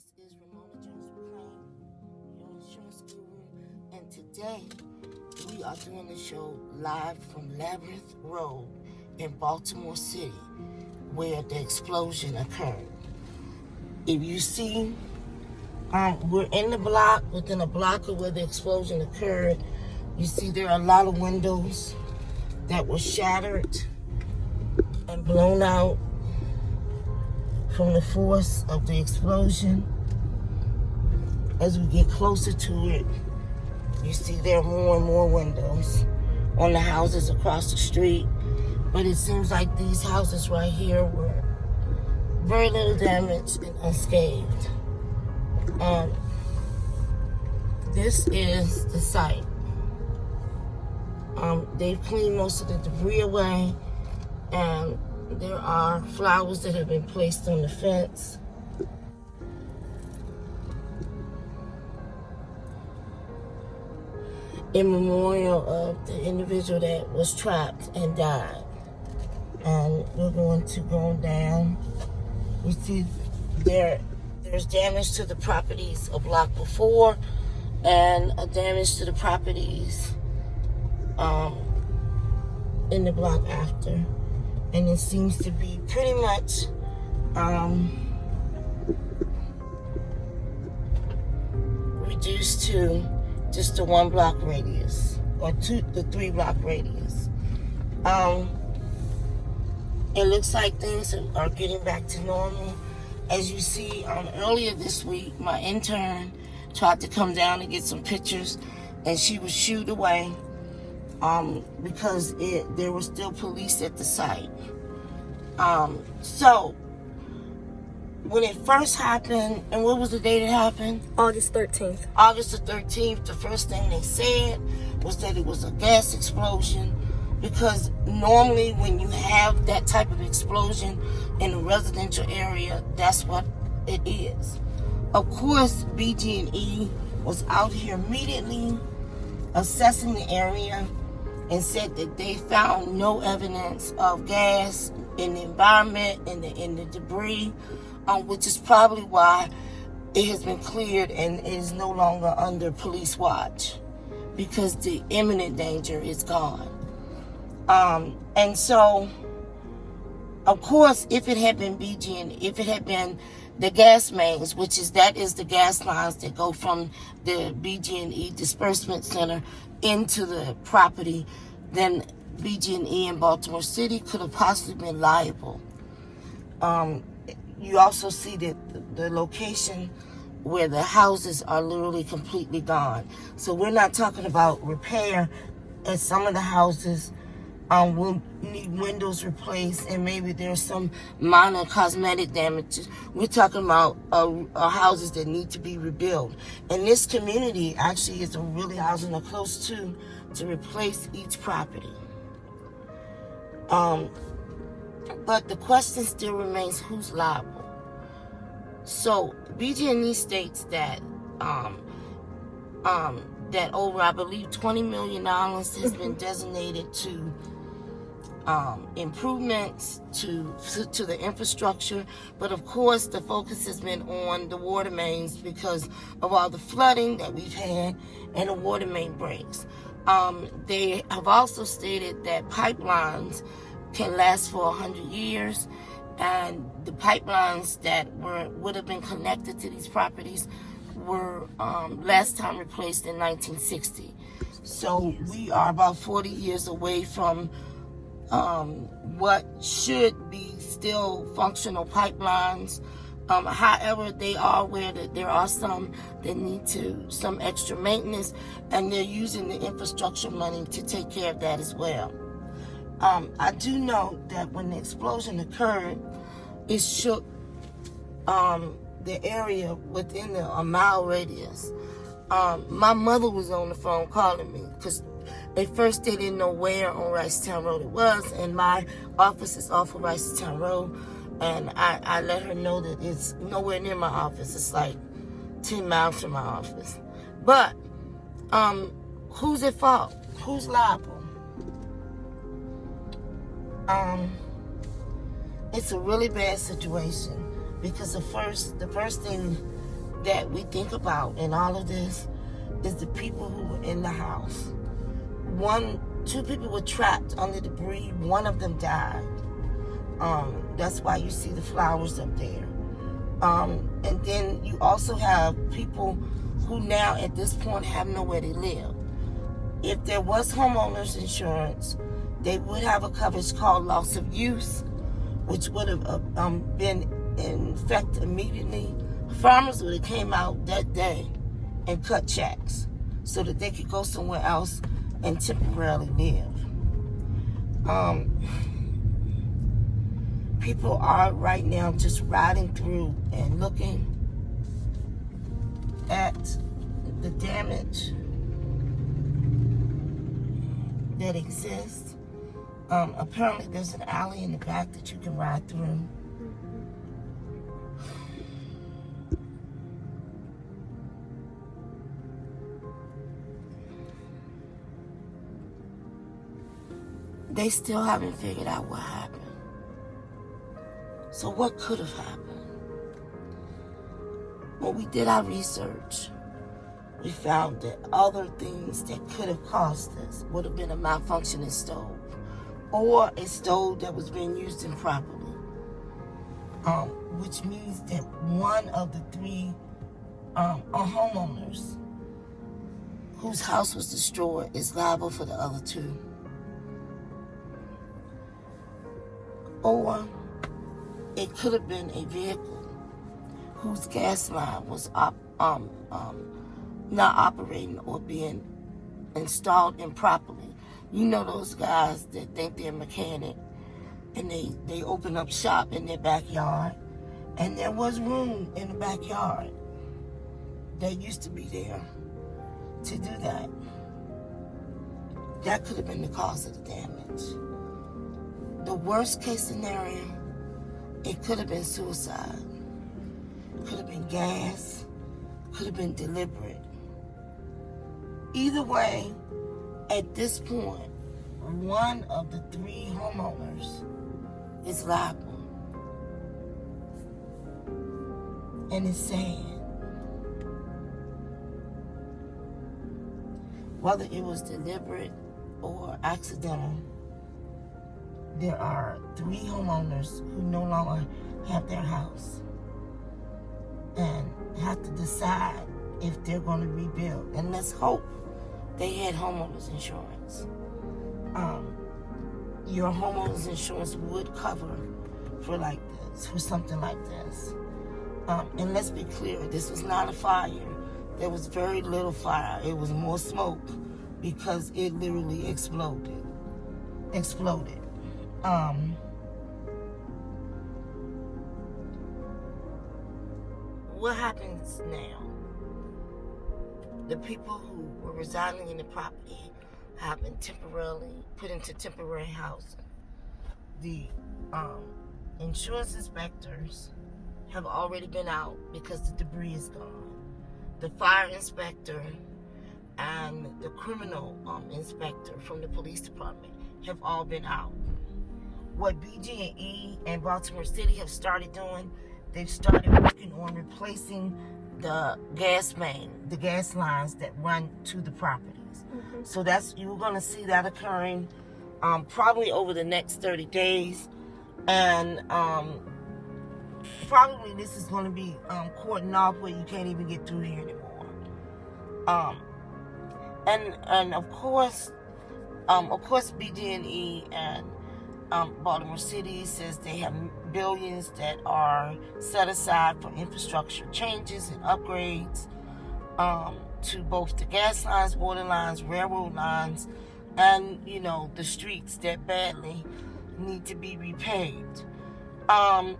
This is Ramona Jones McClain, your insurance guru, and today we are doing the show live from Labyrinth Road in Baltimore City, where the explosion occurred. If you see, we're in the block, within a block of where the explosion occurred. You see there are a lot of windows that were shattered and blown out from the force of the explosion. As we get closer to it, you see there are more and more windows on the houses across the street. But it seems like these houses right here were very little damaged and unscathed. This is the site. They've cleaned most of the debris away, and there are flowers that have been placed on the fence. In memorial of the individual that was trapped and died. And we're going to go down. You see there's damage to the properties a block before and a damage to the properties in the block after. And it seems to be pretty much reduced to just a 1 block radius, or the 3 block radius. It looks like things are getting back to normal. As you see, earlier this week, my intern tried to come down and get some pictures, and she was shooed away because there were still police at the site. So when it first happened, and what was the date it happened? August 13th. August the 13th, the first thing they said was that it was a gas explosion, because normally when you have that type of explosion in a residential area, that's what it is. Of course, BG&E was out here immediately assessing the area and said that they found no evidence of gas in the environment, in the debris, which is probably why it has been cleared and is no longer under police watch, because the imminent danger is gone. And so, of course, if it had been BG&E, if it had been the gas mains, that is the gas lines that go from the BG&E disbursement center into the property, then BG&E in Baltimore City could have possibly been liable. You also see that the location where the houses are literally completely gone. So we're not talking about repair, as some of the houses will need windows replaced, and maybe there's some minor cosmetic damages. We're talking about houses that need to be rebuilt. And this community actually is really housing are close to replace each property. But the question still remains, who's liable? So BG&E states that that over, I believe, $20 million has been designated to improvements to the infrastructure. But of course, the focus has been on the water mains because of all the flooding that we've had and the water main breaks. They have also stated that pipelines can last for 100 years, and the pipelines that would have been connected to these properties were last time replaced in 1960. So we are about 40 years away from what should be still functional pipelines. However, they are aware that there are some that need some extra maintenance, and they're using the infrastructure money to take care of that as well. I do know that when the explosion occurred, it shook the area within a mile radius. My mother was on the phone calling me because at first they didn't know where on Ricetown Road it was, and my office is off of Ricetown Road, and I let her know that it's nowhere near my office. It's like 10 miles from my office. But who's at fault? Who's liable? It's a really bad situation because the first thing that we think about in all of this is the people who were in the house. Two people were trapped under debris. One of them died. That's why you see the flowers up there. And then you also have people who now at this point have nowhere to live. If there was homeowners insurance, they would have a coverage called loss of use, which would have been in effect immediately. Farmers would have came out that day and cut checks so that they could go somewhere else and temporarily live. People are right now just riding through and looking at the damage that exists. Apparently there's an alley in the back that you can ride through. They still haven't figured out what happened. So what could have happened? When we did our research, we found that other things that could have caused this would have been a malfunctioning stove or a stove that was being used improperly, which means that one of the three homeowners whose house was destroyed is liable for the other two. Or it could have been a vehicle whose gas line was not operating or being installed improperly. You know those guys that think they're a mechanic and they open up shop in their backyard, and there was room in the backyard that used to be there to do that. That could have been the cause of the damage. The worst case scenario, it could have been suicide. It could have been gas. It could have been deliberate. Either way, at this point, one of the three homeowners is liable. And it's sad. Whether it was deliberate or accidental, there are three homeowners who no longer have their house and have to decide if they're going to rebuild. And let's hope they had homeowners insurance. Your homeowners insurance would cover for something like this. And let's be clear, this was not a fire. There was very little fire. It was more smoke because it literally exploded. What happens now? The people who were residing in the property have been temporarily put into temporary housing. The insurance inspectors have already been out because the debris is gone. The fire inspector and the criminal inspector from the police department have all been out. What BG&E and Baltimore City have started doing, they've started working on replacing the gas lines that run to the properties. Mm-hmm. So you're going to see that occurring probably over the next 30 days. And probably this is going to be cordoned off where you can't even get through here anymore. And of course, BG&E and Baltimore City says they have billions that are set aside for infrastructure changes and upgrades to both the gas lines, water lines, railroad lines, and the streets that badly need to be repaved. And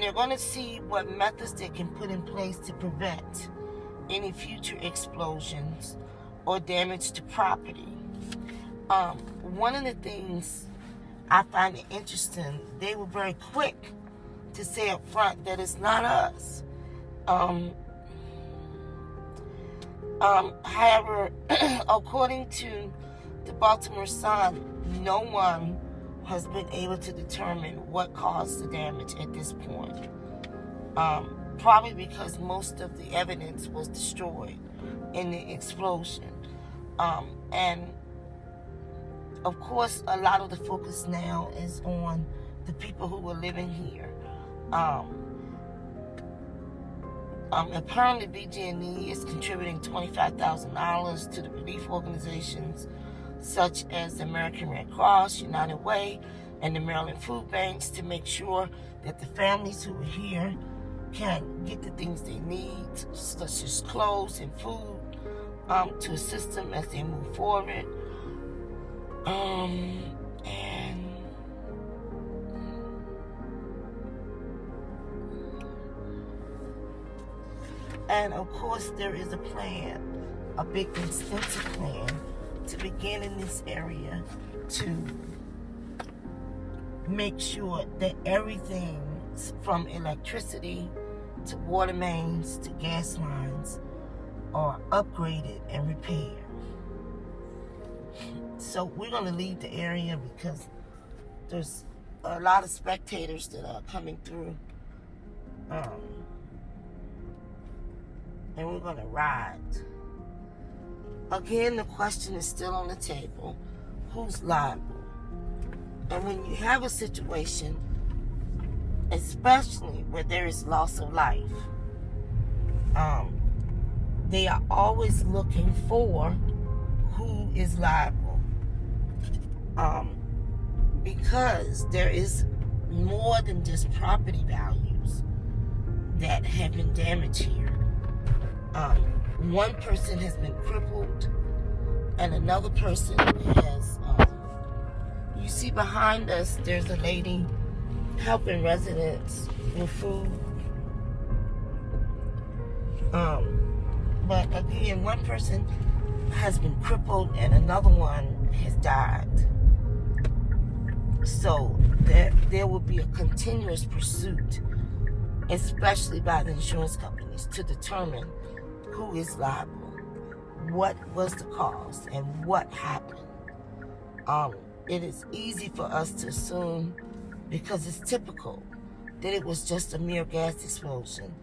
they're going to see what methods they can put in place to prevent any future explosions or damage to property. One of the things I find it interesting, they were very quick to say up front that it's not us. However, according to the Baltimore Sun, no one has been able to determine what caused the damage at this point. probably because most of the evidence was destroyed in the explosion. And of course, a lot of the focus now is on the people who were living here. Apparently, BG&E is contributing $25,000 to the relief organizations such as the American Red Cross, United Way, and the Maryland Food Banks to make sure that the families who are here can get the things they need, such as clothes and food, to assist them as they move forward. And of course, there is a plan, a big extensive plan to begin in this area to make sure that everything from electricity to water mains to gas lines are upgraded and repaired. So we're going to leave the area because there's a lot of spectators that are coming through. And we're going to ride. Again, the question is still on the table. Who's liable? And when you have a situation, especially where there is loss of life, they are always looking for who is liable. Because there is more than just property values that have been damaged here. One person has been crippled, and another person has, you see behind us, there's a lady helping residents with food. But again, one person has been crippled and another one has died. So there will be a continuous pursuit, especially by the insurance companies, to determine who is liable, what was the cause, and what happened. It is easy for us to assume, because it's typical, that it was just a mere gas explosion.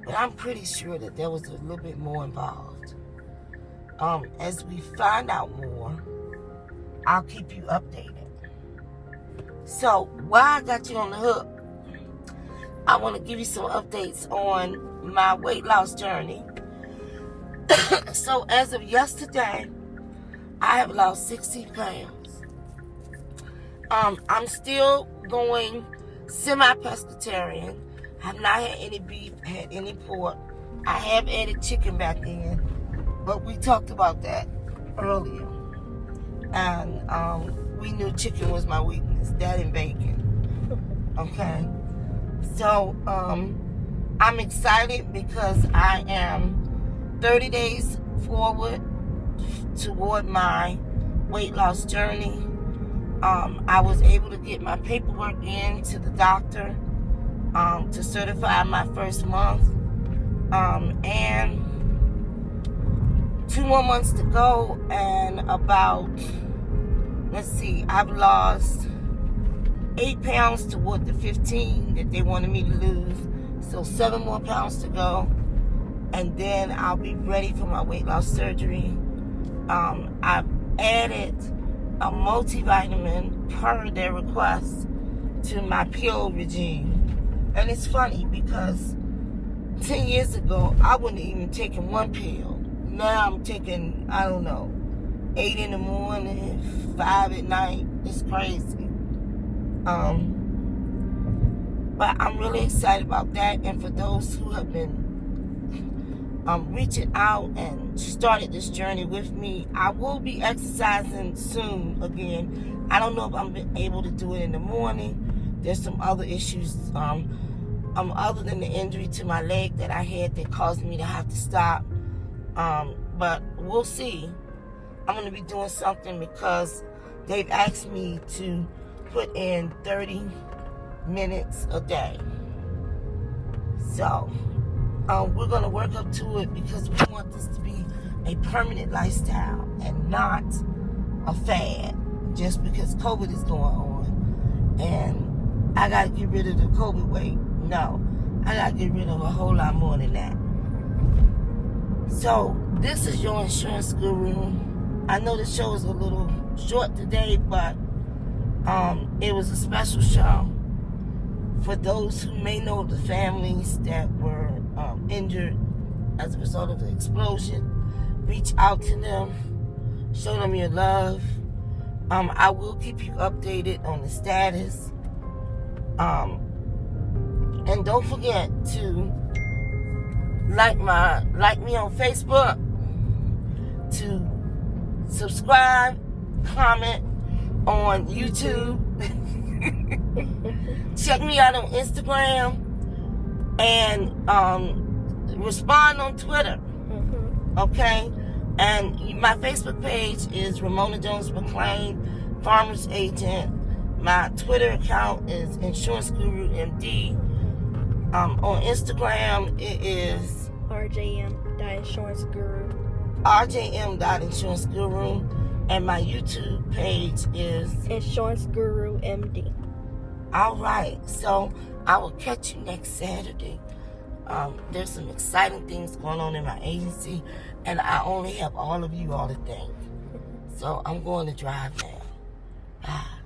But I'm pretty sure that there was a little bit more involved. As we find out more, I'll keep you updated. So, while I got you on the hook, I want to give you some updates on my weight loss journey. So, as of yesterday, I have lost 60 pounds. I'm still going semi-pescatarian. Have not had any beef, had any pork. I have added chicken back in, but we talked about that earlier. And we knew chicken was my weakness, that and bacon. Okay? So, I'm excited because I am 30 days forward toward my weight loss journey. I was able to get my paperwork in to the doctor to certify my first month. And 2 more months to go, and about, I've lost 8 pounds toward the 15 that they wanted me to lose. So 7 more pounds to go. And then I'll be ready for my weight loss surgery. I've added a multivitamin per their request to my pill regime. And it's funny because 10 years ago, I wouldn't even taken 1 pill. Now I'm taking, 8 in the morning, 5 at night. It's crazy. But I'm really excited about that. And for those who have been reaching out and started this journey with me, I will be exercising soon again. I don't know if I'm able to do it in the morning. There's some other issues other than the injury to my leg that I had that caused me to have to stop. But we'll see. I'm going to be doing something because they've asked me to put in 30 minutes a day. So we're going to work up to it because we want this to be a permanent lifestyle and not a fad just because COVID is going on and I got to get rid of the COVID weight. No, I gotta get rid of a whole lot more than that. So, this is your insurance guru. I know the show is a little short today, but it was a special show for those who may know the families that were injured as a result of the explosion. Reach out to them, show them your love. I will keep you updated on the status. And don't forget to like me on Facebook, to subscribe, comment on YouTube. Check me out on Instagram, and respond on Twitter. Okay? And my Facebook page is Ramona Jones McClain, Farmers Agent. My Twitter account is Insurance Guru MD. On Instagram, it is rjm.insuranceguru. rjm.insuranceguru. And my YouTube page is Insurance Guru MD. All right. So I will catch you next Saturday. There's some exciting things going on in my agency, and I only have all of you all to thank. So I'm going to drive now. Bye.